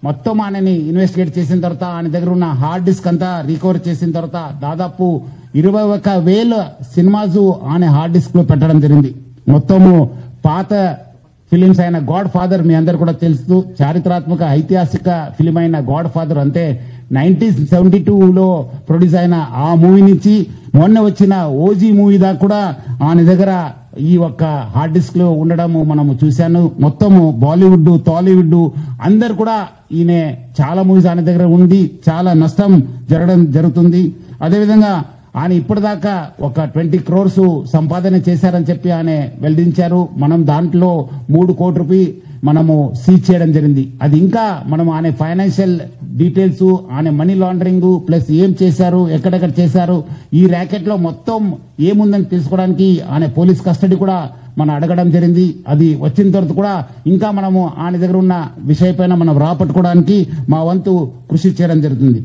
మొత్తం ఆయనని ఇన్వెస్టిగేట్ చేసిన తర్వాత ఆయన దగ్గర ఉన్న హార్డ్ డిస్క్ అంతా రికవర్ చేసిన తర్వాత దాదాపు 21,000 సినిమాస్ ఆయన హార్డ్ డిస్క్ లో పెట్టడం జరిగింది. మొత్తము పాత ఫిలిమ్స్ అయిన గాడ్ ఫాదర్ మీ అందరు కూడా తెలుసు, చారిత్రాత్మక ఐతిహాసిక ఫిలిం అయిన గాడ్ ఫాదర్ అంటే 1972లో ప్రొడ్యూస్ అయిన ఆ మూవీ నుంచి మొన్న వచ్చిన ఓజీ మూవీ దాకా కూడా ఆయన దగ్గర ఈ ఒక్క హార్డ్ డిస్క్ లో ఉండడం మనము చూశాను. మొత్తము బాలీవుడ్ టాలీవుడ్ అందరు కూడా ఈయన చాలా మూవీస్ ఆయన దగ్గర ఉంది, చాలా నష్టం జరుగుతుంది. అదేవిధంగా ఆయన ఇప్పటిదాకా ఒక 20 crores సంపాదన చేశారని చెప్పి ఆయన వెల్లడించారు. మనం దాంట్లో 3 కోట్ల రూపాయలు మనము సీజ్ చేయడం జరిగింది. అది ఇంకా మనం ఆయన ఫైనాన్షియల్ డీటెయిల్స్, ఆయన మనీ లాండరింగ్ ప్లస్ ఏం చేశారు, ఎక్కడెక్కడ చేశారు, ఈ ర్యాకెట్ లో మొత్తం ఏముందని తెలుసుకోవడానికి ఆయన పోలీస్ కస్టడీ కూడా మనం అడగడం జరిగింది. అది వచ్చిన తర్వాత కూడా ఇంకా మనము ఆయన దగ్గర ఉన్న విషయపైన మనం రాపట్టుకోవడానికి మా వంతు కృషి చేయడం జరుగుతుంది.